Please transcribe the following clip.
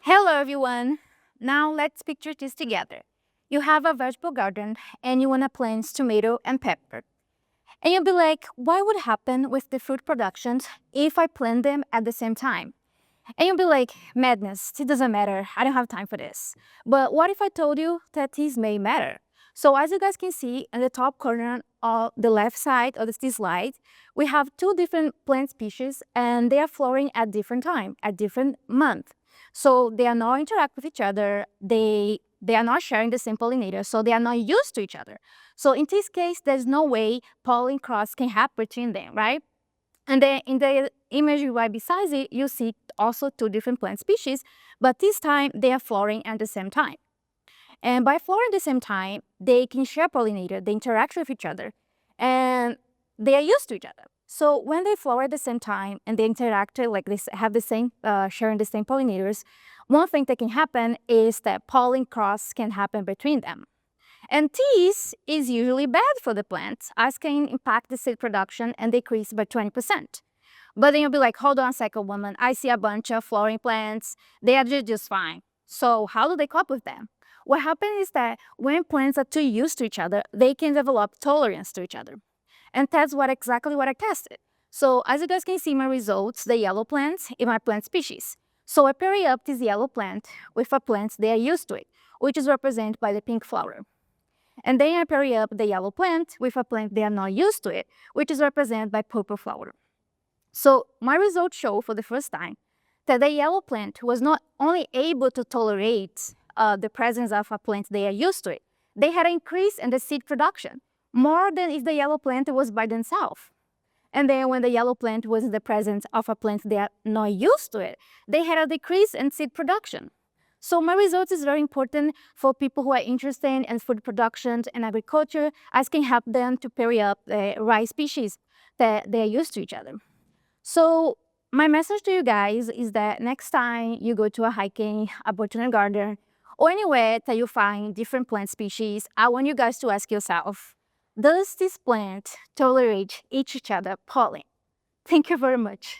Hello everyone! Now let's picture this together. You have a vegetable garden and you want to plant tomato and pepper. And you'll be like, what would happen with the fruit productions if I plant them at the same time? And you'll be like, madness, it doesn't matter, I don't have time for this. But what if I told you that this may matter? So as you guys can see in the top corner of the left side of this slide, we have two different plant species and they are flowering at different time, at different month. So they are not interact with each other, they are not sharing the same pollinator, so they are not used to each other. So in this case, there's no way pollen cross can happen between them, right? And then in the image right beside it, you see also two different plant species, but this time they are flowering at the same time. And by flowering at the same time, they can share pollinator, they interact with each other, and they are used to each other. So when they flower at the same time and they interact, like they have the same, sharing the same pollinators, one thing that can happen is that pollen cross can happen between them. And this is usually bad for the plant, as can impact the seed production and decrease by 20%. But then you'll be like, hold on a second, woman. I see a bunch of flowering plants. They are just fine. So how do they cope with them? What happens is that when plants are too used to each other, they can develop tolerance to each other. And that's exactly what I tested. So as you guys can see my results, the yellow plants in my plant species. So I pair up this yellow plant with a plant they are used to it, which is represented by the pink flower. And then I pair up the yellow plant with a plant they are not used to it, which is represented by purple flower. So my results show for the first time that the yellow plant was not only able to tolerate the presence of a plant they are used to it, they had an increase in the seed production, more than if the yellow plant was by themselves. And then when the yellow plant was in the presence of a plant they are not used to it, they had a decrease in seed production. So my results is very important for people who are interested in food production and agriculture, as can help them to pair up the right species that they are used to each other. So my message to you guys is that next time you go to a hiking, a botanical garden, or anywhere that you find different plant species, I want you guys to ask yourself, does this plant tolerate each other pollen? Thank you very much.